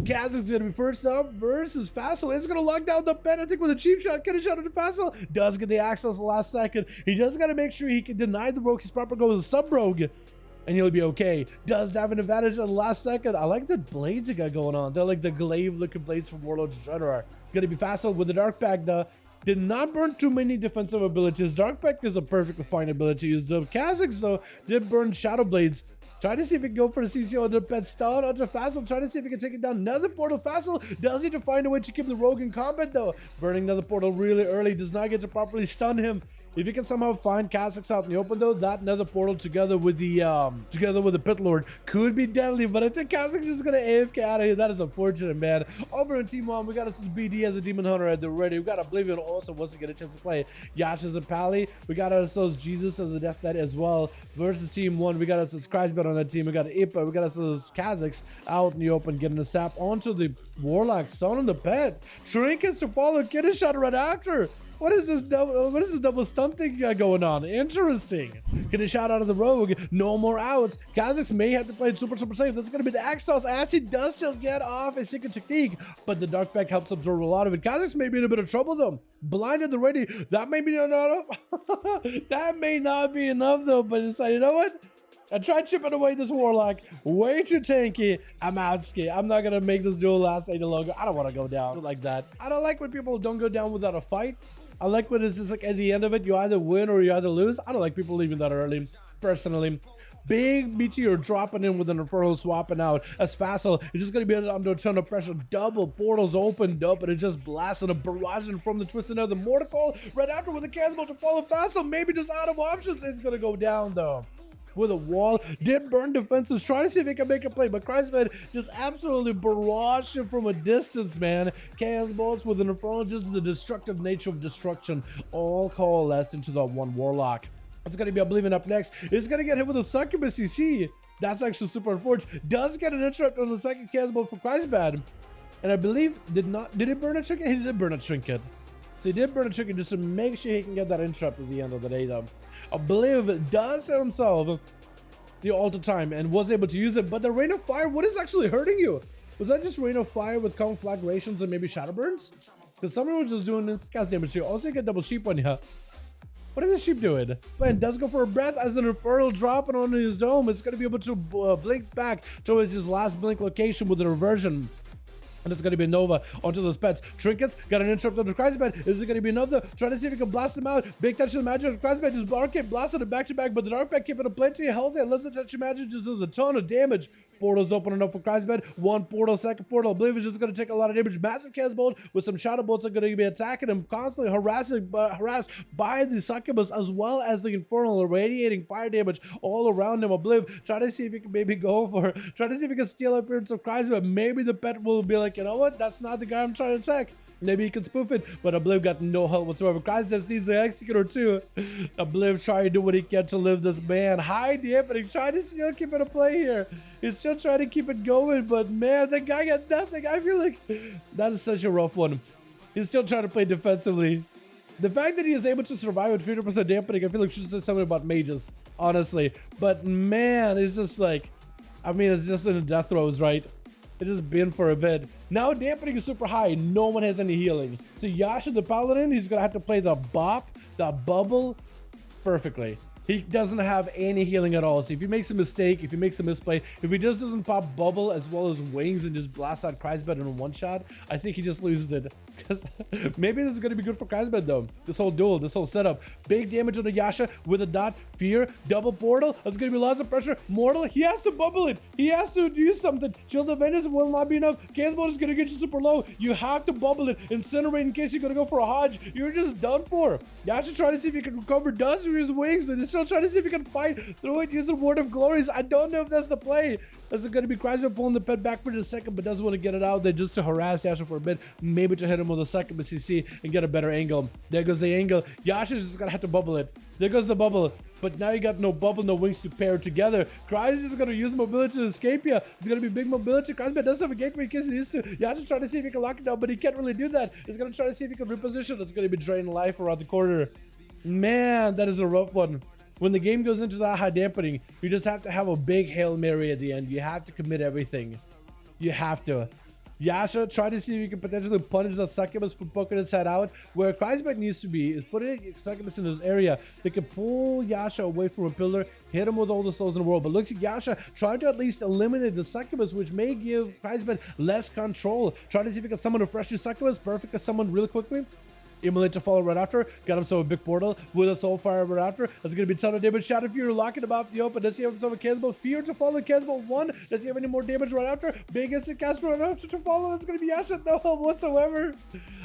Kazak's gonna be first up versus Fassel. It's gonna lock down the pen, I think, with a cheap shot. Get a shot at Fassel. Does get the access the last second. He just gotta make sure he can deny the rogue. His proper goes a sub rogue, and he'll be okay. Does have an advantage at the last second. I like the blades he got going on. They're like the glaive looking blades from Warlock General. Gonna be Fassel with the Dark Pack though. Did not burn too many defensive abilities. Dark Pack is a perfectly fine ability to use. The Kazakhs though did burn Shadow Blades. Try to see if he can go for the CC on the pet stun onto Fassel. Try to see if he can take it down. Another portal. Fassel does need to find a way to keep the rogue in combat though. Burning another portal really early does not get to properly stun him. If you can somehow find Kazakhs out in the open though, that nether portal together with the Pit Lord could be deadly, but I think Kazakhs is gonna AFK out of here. That is unfortunate, man. Over on Team 1, we got us BD as a Demon Hunter at the ready. We got Oblivion also wants to get a chance to play. Yasha's a Pally. We got ourselves Jesus as a Death Knight as well. Versus Team 1, we got ourselves Christbet on that team. We got Ipa. We got ourselves Kazakhs out in the open, getting a sap onto the Warlock, stone on the pet. Trinkets to follow, get a shot right after. What is this double stun thing going on? Interesting. Get a shot out of the rogue. No more outs. Kazakhs may have to play it super safe. That's going to be the Axos. As he does still get off a secret technique, but the Dark Pack helps absorb a lot of it. Kazakhs may be in a bit of trouble though. Blind at the ready. That may be not enough. That may not be enough though, but it's like, you know what? I tried chipping away this Warlock. Way too tanky. I'm out, ski. I'm not going to make this duel last any longer. I don't want to go down like that. I don't like when people don't go down without a fight. I like when it's just like at the end of it, you either win or you either lose. I don't like people leaving that early, personally. Big meteor dropping in with an Infernal swapping out as Fassel is just going to be under a ton of pressure. Double portals opened up and it just blasted a barrage from the twisting of the Mortal right after with a cannonball to follow Fassel. Maybe just out of options. It's going to go down though. With a wall, did burn defenses, trying to see if he can make a play, but Christman just absolutely barraged him from a distance, man. Chaos bolts with an Infernal, just the destructive nature of destruction, all coalesced into that one Warlock. It's going to be Oblivion up next. It's going to get hit with a Succubus CC. That's actually super unfortunate. Does get an interrupt on the second Chaos bolt for Christman. And I believe, did he burn a trinket? He did burn a trinket. So he did burn a trinket just to make sure he can get that interrupt at the end of the day though. Obliv does himself the altar time and was able to use it, but the Rain of Fire, what is actually hurting you? Was that just Rain of Fire with conflagrations and maybe shadow burns? Because someone was just doing this cast damage here. Also you get double sheep on you. What is the sheep doing? Plan does go for a breath as an Infernal dropping on his dome. It's going to be able to blink back towards his last blink location with a reversion. And it's going to be Nova onto those pets. Trinkets got an interrupt on the Christbed. Is it going to be another? Trying to see if he can blast him out. Big touch of the magic. Christbed just Arcade blasted it back to back, but the Dark Pack keeping a plenty of health. Unless the touch of magic just does a ton of damage. Portal's opening up for Christbed. One portal, second portal. Oblivion is just going to take a lot of damage. Massive Chaos Bolt with some Shadow Bolts are going to be attacking him, constantly harassed by the Succubus as well as the Infernal, radiating fire damage all around him. Obliv, try to see if he can maybe go for, try to see if he can steal appearance of Christbed. Maybe the pet will be like, you know what? That's not the guy I'm trying to attack. Maybe he can spoof it, but Obliv got no help whatsoever. Christ just needs an Executor too. Obliv trying to do what he can to live this man. Hide the opening, trying to still keep it a play here. He's still trying to keep it going, but man, the guy got nothing. I feel like that is such a rough one. He's still trying to play defensively. The fact that he is able to survive with 50% dampening, I feel like should say something about mages, honestly. But man, it's just like, I mean, it's just in the death throes, right? It just been for a bit. Now dampening is super high. No one has any healing. So Yasha the Paladin, he's gonna have to play the bop, the bubble perfectly. He doesn't have any healing at all. So if he makes a mistake, if he makes a misplay, if he just doesn't pop bubble as well as wings and just blast out Christbed in one shot, I think he just loses it. Because maybe this is going to be good for Christbed though. This whole duel, this whole setup. Big damage on the Yasha with a dot, fear, double portal. There's going to be lots of pressure. Mortal, he has to bubble it. He has to do something. Shield of Venus will not be enough. Chaos Bolt is going to get you super low. You have to bubble it. Incinerate in case you're going to go for a Hodge. You're just done for. Yasha trying to see if he can recover dust with his wings and still trying to see if he can fight through it using Word of Glories. I don't know if that's the play. This is going to be Christbed pulling the pet back for just a second, but doesn't want to get it out there just to harass Yasha for a bit. Maybe to hit him with a second CC and get a better angle. There goes the angle. Yasha's just going to have to bubble it. There goes the bubble. But now you got no bubble, no wings to pair together. Christ is going to use mobility to escape you. It's going to be big mobility. Christbed does have a gateway in case he needs to. Yasha's trying to see if he can lock it down, but he can't really do that. He's going to try to see if he can reposition. It's going to be draining life around the corner. Man, that is a rough one. When the game goes into that high dampening, you just have to have a big Hail Mary at the end. You have to commit everything. You have to. Yasha trying to see if he can potentially punish the succubus for poking its head out. Where Kreisbeck needs to be is putting succubus in this area. They can pull Yasha away from a pillar, hit him with all the souls in the world. But looks like Yasha trying to at least eliminate the succubus, which may give Kreisbeck less control. Trying to see if he can summon a fresh new succubus. Perfect to summon really quickly. Emulate to follow right after. Got himself a big portal with a soul fire right after. That's going to be a ton of damage. Shadow Fury locking about the open. Does he have himself a Casbo? Fear to follow Casbo 1. Does he have any more damage right after? Big instant cast right after to follow. That's going to be Yasha. No help whatsoever.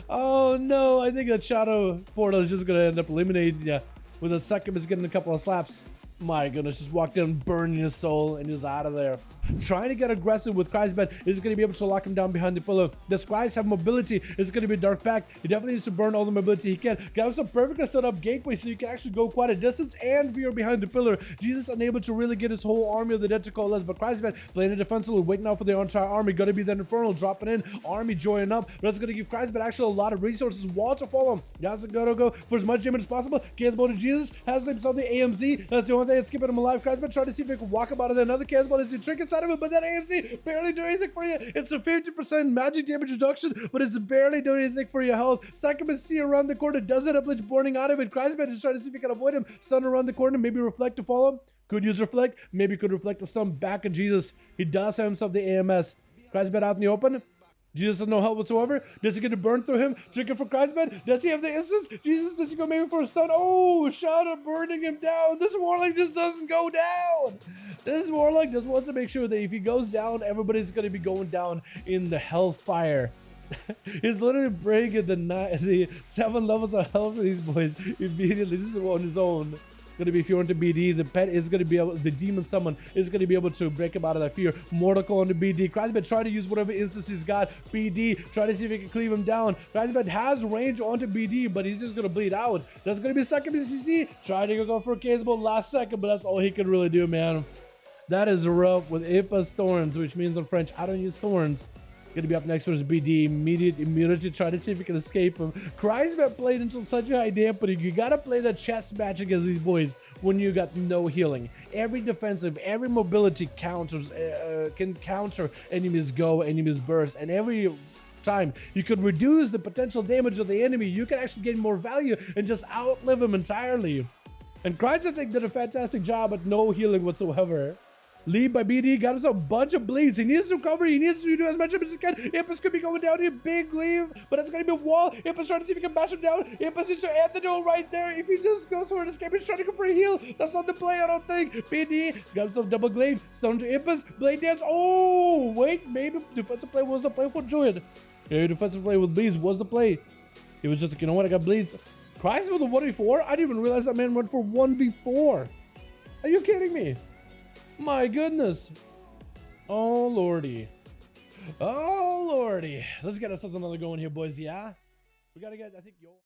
Oh no. I think that Shadow Portal is just going to end up eliminating you. With a succubus getting a couple of slaps. My goodness, just walked in, burning his soul, and he's out of there. Trying to get aggressive with Kreisbeck is going to be able to lock him down behind the pillar. The Scribes have mobility. It's going to be a Dark Pact. He definitely needs to burn all the mobility he can. Got him some perfectly set up gateway so you can actually go quite a distance and veer behind the pillar. Jesus unable to really get his whole army of the dead to coalesce, but Kreisbeck playing a defensively, waiting out for the entire army. Going to be that Infernal dropping in, army joining up. But it's going to give Kreisbeck actually a lot of resources. Wall to follow him. Yasha gotta go for as much damage as possible. Casbo to Jesus has himself the AMZ. That's the only thing that's keeping him alive. Kreisbeck trying to see if he can walk him out of there. Another Casbo is a trick inside of it, but that AMZ barely do anything for you. It's a 50% magic damage reduction, but it's barely doing anything for your health. Succubus see around the corner, does it up, Lich burning out of it. Kreisbeck is trying to see if he can avoid him. Stun around the corner, maybe reflect to follow him. Could use reflect, maybe could reflect the stun back at Jesus. He does have himself the AMS. Kreisbeck out in the open. Jesus has no help whatsoever. Does he get to burn through him? Tricking for Kreisbeck. Does he have the instance? Jesus, does he go maybe for a stun? Oh, Shadow burning him down. This Warlock just doesn't go down. This Warlock just wants to make sure that if he goes down, everybody's going to be going down in the hellfire. He's literally breaking the 7 levels of health for these boys immediately just on his own. Gonna be fear into BD. The pet is gonna be able, the demon summon is gonna be able to break him out of that fear. Mortal on the BD. Kreisbeck trying to use whatever instance he's got. BD, try to see if he can cleave him down. Kreisbeck has range onto BD, but he's just gonna bleed out. That's gonna be second BCC. Trying to go for a Casebo last second, but that's all he can really do, man. That is rough with Ipa's Thorns, which means in French, I don't use thorns. Gonna be up next versus BD. Immediate immunity. Try to see if he can escape him. Kreisbeck played until such a high dampening. You gotta play that chess match against these boys when you got no healing. Every defensive, every mobility counters can counter enemies go, enemies burst, and every time you could reduce the potential damage of the enemy, you can actually gain more value and just outlive him entirely. And Kreisbeck did a fantastic job at no healing whatsoever. Lead by BD, got himself a bunch of bleeds. He needs to recover. He needs to do as much as he can. Impus could be going down here. Big leave, but it's going to be a wall. Impus trying to see if he can bash him down. Impus is to end the duel right there. If he just goes for an escape, he's trying to go for a heal. That's not the play, I don't think. BD got himself double glaive. Stone to Impus. Blade dance. Oh, wait. Maybe defensive play was the play for Druid. Yeah, defensive play with bleeds was the play. It was just like, you know what? I got bleeds. Kreisbeck with a 1v4? I didn't even realize that man went for 1v4. Are you kidding me? My goodness. Oh lordy. Oh lordy. Let's get ourselves another going here, boys. Yeah, we gotta get, I think,